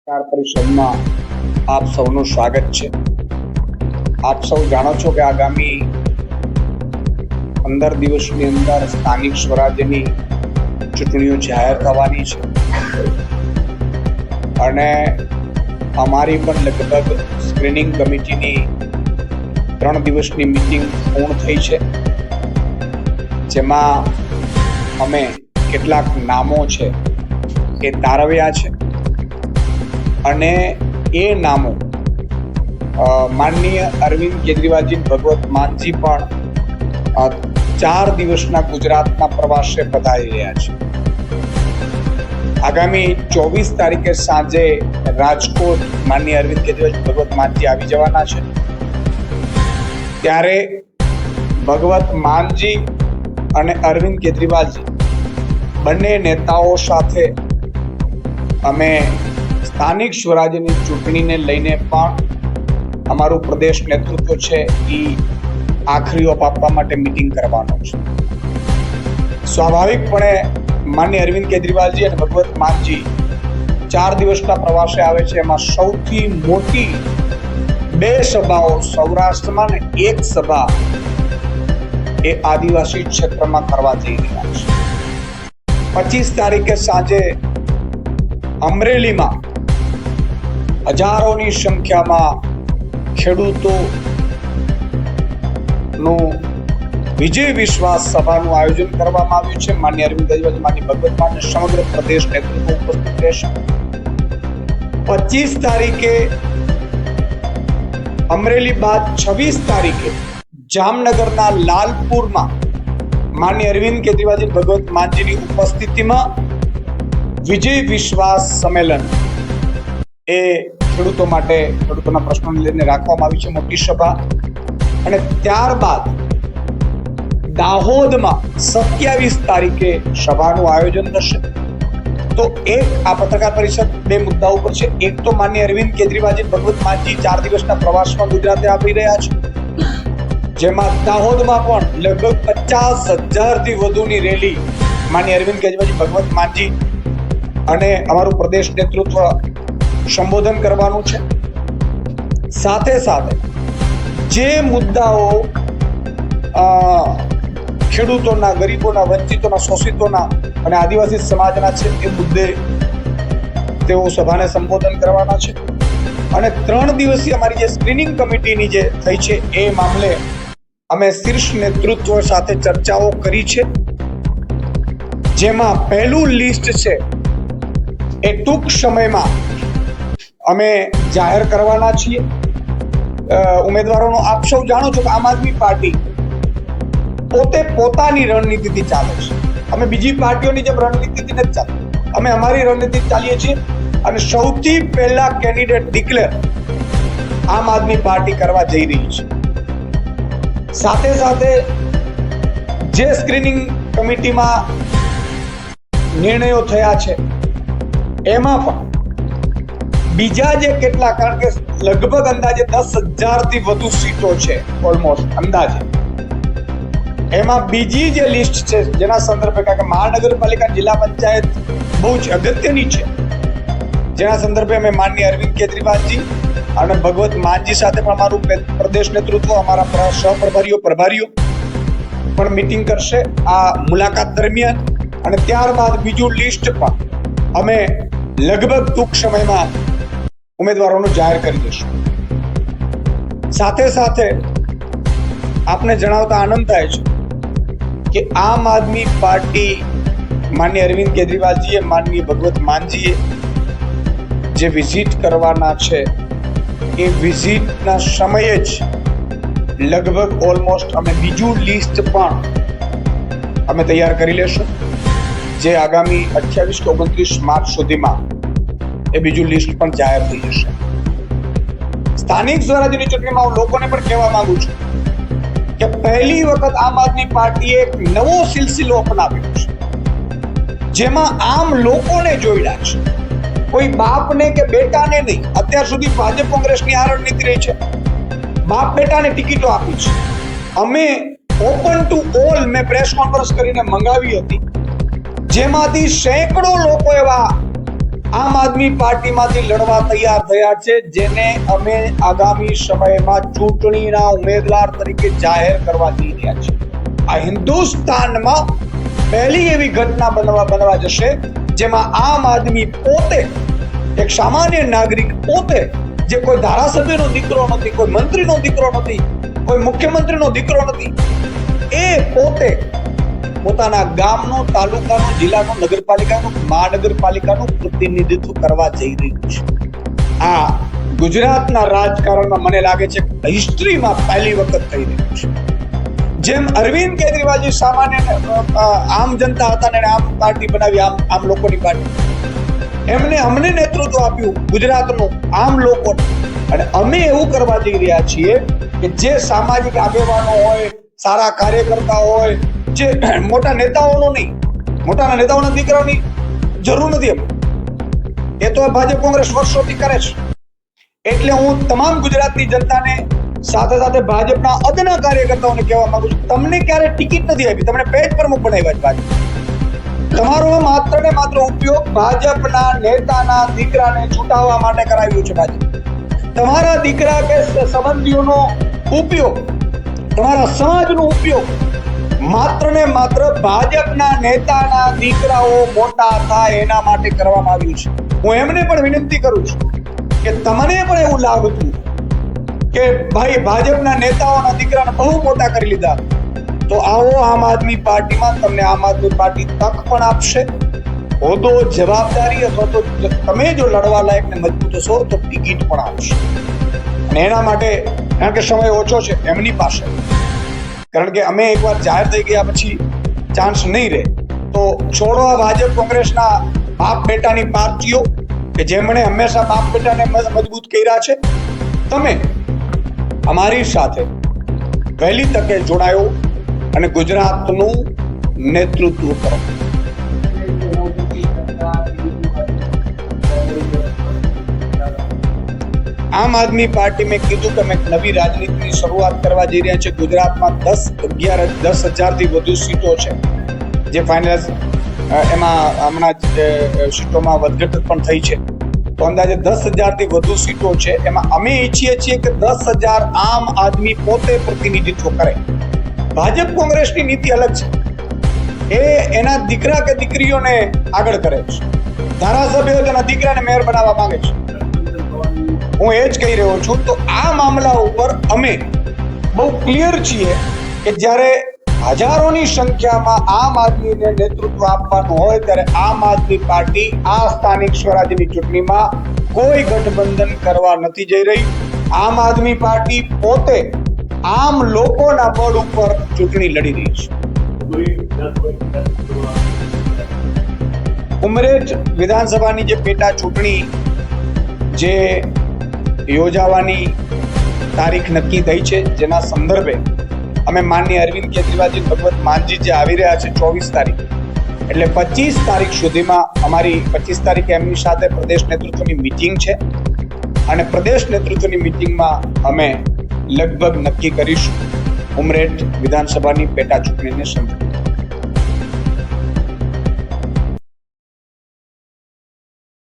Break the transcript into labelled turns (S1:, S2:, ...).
S1: પત્રકાર પરિષદમાં આપ સૌનું સ્વાગત છે। આપ સૌ જાણો છો કે આગામી 15 દિવસની અંદર સ્થાનિક સ્વરાજ્યની ચૂંટણીઓ જાહેર થવાની છે અને અમારી પણ લગભગ સ્ક્રીનિંગ કમિટીની 3 દિવસની મીટિંગ પૂર્ણ થઈ છે, જેમાં અમે કેટલાક નામો છે એ તારવ્યા છે અને એ નામો માનનીય અરવિંદ કેજરીવાલજી, ભગવત માનજી પણ 4 દિવસના ગુજરાતના પ્રવાસે પધારી રહ્યા છે। આગામી 24 તારીખે સાંજે રાજકોટ માનનીય અરવિંદ કેજરીવાલ, ભગવત માનજી આવી જવાના છે। ત્યારે ભગવત માનજી અને અરવિંદ કેજરીવાલજી બંને નેતાઓ સાથે અમે સ્થાનિક સ્વરાજ્યની ચૂંટણીને લઈને પણ અમારું પ્રદેશ નેતૃત્વ છે એ આખરી ઓપ આપવા માટે મીટિંગ કરવાનો છે। સ્વાભાવિકપણે માનનીય અરવિંદ કેજરીવાલજી અને ભગવત માનજી 4 દિવસના પ્રવાસે આવે છે। એમાં સૌથી મોટી 2 સભાઓ સૌરાષ્ટ્રમાં ને 1 સભા એ આદિવાસી ક્ષેત્રમાં કરવા જઈ રહ્યા છે। 25 તારીખે સાંજે અમરેલીમાં હજારોની સંખ્યામાં ખેડૂતોનું વિજય વિશ્વાસ સભાનું આયોજન કરવામાં આવ્યું છે। માનનીય અરવિંદ કેજરીવાલ, માનનીય ભગવત માન સમગ્ર પ્રદેશ નેતૃત્વ ઉપસ્થિત રહેશે। 25 તારીખે અમરેલી બાદ 26 તારીખે જામનગરના લાલપુરમાં માનનીય અરવિંદ કેજરીવાલજી, ભગવત માનજીની ઉપસ્થિતિમાં વિજય વિશ્વાસ સંમેલન એ ખેડૂતો માટે ખેડૂતોના પ્રશ્નોને લઈને રાખવામાં આવી છે મોટી સભા। અને ત્યારબાદ દાહોદમાં 27 તારીખે સભાનું આયોજન થશે। તો એક આ પત્રકાર પરિષદ 2 મુદ્દા ઉપર છે। એક તો માનનીય અરવિંદ કેજરીવાલજી, ભગવત માનજી 4 દિવસના પ્રવાસમાં ગુજરાતે આવી રહ્યા છે, જેમાં દાહોદમાં પણ લગભગ 50,000 થી વધુની રેલી માનનીય અરવિંદ કેજરીવાલજી, ભગવત માનજી અને અમારું પ્રદેશ નેતૃત્વ સંબોધન કરવાનું છે। સાથે સાથે જે મુદ્દાઓ ખેડૂતોના, ગરીબોના, વંચિતોના, શોષિતોના અને આદિવાસી સમાજના છે એ મુદ્દે તેઓ સભાને સંબોધન કરવાના છે। અને 3 દિવસીય અમારી જે સ્ક્રીનિંગ કમિટીની જે થઈ છે એ મામલે અમે શીર્ષ નેતૃત્વ સાથે ચર્ચાઓ કરી છે, જેમાં પહેલું લિસ્ટ છે એ ટૂંક સમયમાં અમે જાહેર કરવાના છીએ। ઉમેદવારોનો આપ સૌ જાણો છો કે આમ આદમી પાર્ટી પોતે પોતાની રણનીતિથી ચાલે છે। અમે બીજી પાર્ટીઓની જેમ રણનીતિથી નથી ચાલતા, અમે અમારી રણનીતિ ચાલીએ છીએ અને સૌથી પહેલા કેન્ડિડેટ ડિક્લેર આમ આદમી પાર્ટી કરવા જઈ રહી છે। સાથે સાથે જે સ્ક્રીનિંગ કમિટીમાં નિર્ણયો થયા છે એમાં પણ બીજા જે કેટલા, કારણ કે લગભગ અંદાજે 10,000 થી વધુ સીટો છે ઓલમોસ્ટ અંદાજે, એમાં બીજી જે લિસ્ટ છે જેના સંદર્ભે, કારણ કે મહાનગરપાલિકા, જિલ્લા પંચાયત બહુ જ અગત્યની છે, જેના સંદર્ભે અમે માનનીય અરવિંદ કેજરીવાલજી અને ભગવત માનજી સાથે પણ અમારું પ્રદેશ નેતૃત્વ, અમારા સહપ્રભારીઓ પણ મીટિંગ કરશે આ મુલાકાત દરમિયાન। અને ત્યારબાદ બીજું લિસ્ટ પણ અમે લગભગ ટૂંક સમયમાં ઉમેદવારોનું જાહેર કરી દઈશું। સાથે સાથે આપને જણાવતા આનંદ થાય છે કે આમ આદમી પાર્ટી માનનીય અરવિંદ કેજરીવાલજીએ, માનનીય ભગવત માનજીએ જે વિઝિટ કરવાના છે એ વિઝિટના સમયે જ લગભગ ઓલમોસ્ટ અમે બીજું લિસ્ટ પણ અમે તૈયાર કરી લેશું, જે આગામી 28 કે 29 માર્ચ સુધીમાં એ બીજું લિસ્ટ પણ જાહેર થઈ જશે। સ્થાનિક સ્વરાજ્યની ચૂંટણીમાં હું લોકોને પણ કહેવા માંગુ છું કે પહેલી વખત આમ આદમી પાર્ટીએ એક નવો સિલસિલો અપનાવ્યો છે, જેમાં આમ લોકોને જોડ્યા છે, કોઈ બાપને કે બેટાને નહીં। અત્યાર સુધી ભાજપ કોંગ્રેસની આ રણનીતિ રહી છે, બાપ બેટાને ટિકિટો આપી છે। અમે ઓપન ટુ ઓલ મેં પ્રેસ કોન્ફરન્સ કરીને મંગાવી હતી, જેમાંથી સેંકડો લોકો એવા આમ આદમી પાર્ટીમાંથી લડવા તૈયાર થયા છે, જેને અમે આગામી સમયમાં ચૂંટણીના ઉમેદવાર તરીકે જાહેર કરવા જઈ રહ્યા છીએ. આ હિન્દુસ્તાનમાં પહેલી એવી ઘટના બનવા જશે જેમાં આમ આદમી પોતે, એક સામાન્ય નાગરિક પોતે, જે કોઈ ધારાસભ્યનો દીકરો નથી, કોઈ મંત્રીનો દીકરો નથી, કોઈ મુખ્યમંત્રીનો દીકરો નથી, એ પોતે પોતાના ગામનો, તાલુકાનો, જિલ્લાનો, નગરપાલિકાનો, મહાનગરપાલિકાનું પ્રતિનિધિત્વ કરવા જઈ રહ્યું છે. આ ગુજરાતના રાજકારણમાં મને લાગે છે હિસ્ટ્રીમાં પહેલી વખત થઈ રહ્યું છે. જેમ અરવિંદ કેજરીવાલજી સામાન્ય આમ જનતા હતા ને આમ પાર્ટી બનાવી, આમ લોકોની પાર્ટી, એમને અમને નેતૃત્વ આપ્યું ગુજરાતનું આમ લોકો, અને અમે એવું કરવા જઈ રહ્યા છીએ કે જે સામાજિક આગેવાનો હોય, સારા કાર્યકર્તા હોય, જે મોટા નેતાઓનો નહીં, મોટા નેતાઓના દીકરાની જરૂર નથી, એ તો ભાજપ કોંગ્રેસ વર્ષોથી કરે છે. એટલે હું તમામ ગુજરાતની જનતાને સાથે સાથે ભાજપના અદના કાર્યકર્તાઓને કહેવા માંગુ છું, તમને ક્યારે ટિકિટ નથી આપી, તમને પેજ પ્રમુખ બનાવ્યા છે ભાજપ. તમારો માત્ર ને માત્ર ઉપયોગ ભાજપના નેતાના દીકરાને છૂટાવવા માટે કરાવ્યું છે ભાજપ. તમારા દીકરા કે સંબંધીઓનો ઉપયોગ, તમારા સમાજનો ઉપયોગ માત્ર ને માત્ર ભાજપના નેતાના દીકરાઓ મોટા થાય એના માટે કરવામાં આવ્યું છે. હું એમને પણ વિનંતી કરું છું કે તમને પણ એવું લાગતું કે ભાઈ ભાજપના નેતાઓના દીકરાને બહુ મોટા કરી લીધા, તો આવો આમ આદમી પાર્ટીમાં. તમને આમ આદમી પાર્ટી તક પણ આપશે, હોદ્દો, જવાબદારી, અથવા તો તમે જો લડવા લાયક ને મજબૂત છો તો ટિકિટ પણ આપશે. અને એના માટે, કારણ કે સમય ઓછો છે એમની પાસે, કારણ કે અમે એકવાર જાહેર થઈ ગયા પછી ચાન્સ નહીં રહે, તો છોડો આ ભાજપ કોંગ્રેસના બાપ બેટાની પાર્ટીઓ કે જેમણે હંમેશા બાપ બેટાને મજબૂત કર્યા છે. તમે અમારી સાથે વહેલી તકે જોડાયો અને ગુજરાતનું નેતૃત્વ કરો. આમ આદમી પાર્ટી મેં કીધું કે અમે નવી રાજનીતિની શરૂઆત કરવા જઈ રહ્યા છે. ગુજરાતમાં 10,000થી વધુ સીટો છે, જે ફાઇનલ એમાં હમણાં સીટોમાં વધઘટ પણ થઈ છે. તો અંદાજે 10,000થી વધુ સીટો છે. એમાં અમે ઈચ્છીએ છીએ કે 10,000 આમ આદમી પોતે પ્રતિનિધિત્વ કરે. ભાજપ કોંગ્રેસની નીતિ અલગ છે, એ એના દીકરા કે દીકરીઓને આગળ કરે છે. ધારાસભ્યો તેના દીકરાને મેયર બનાવવા માંગે છે. હું એ જ કહી રહ્યો છું. તો આ મામલા ઉપર અમે બહુ ક્લિયર છીએ કે જ્યારે હજારોની સંખ્યામાં આમ આદમીને નેતૃત્વ આપવાનું હોય, ત્યારે આમ આદમી પાર્ટી આ સ્થાનિક સ્વરાજ્યની ચૂંટણીમાં કોઈ ગઠબંધન કરવા નથી જઈ રહી. આમ આદમી પાર્ટી પોતે આમ લોકોના બળ ઉપર ચૂંટણી લડી રહી છે. ઉમરેઠ વિધાનસભાની જે પેટા ચૂંટણી જે યોજાવાની તારીખ નક્કી થઈ છે, જેના સંદર્ભે અમે માનનીય અરવિંદ કેજરીવાલજી, ભગવત માનજી જે આવી રહ્યા છે 24 તારીખ, એટલે 25 તારીખ સુધીમાં અમારી 25 તારીખે એમની સાથે પ્રદેશ નેતૃત્વની મીટિંગ છે. અને પ્રદેશ નેતૃત્વની મીટિંગમાં અમે લગભગ નક્કી કરીશું ઉમરેઠ વિધાનસભાની પેટા ચૂંટણીને સંદર્ભે.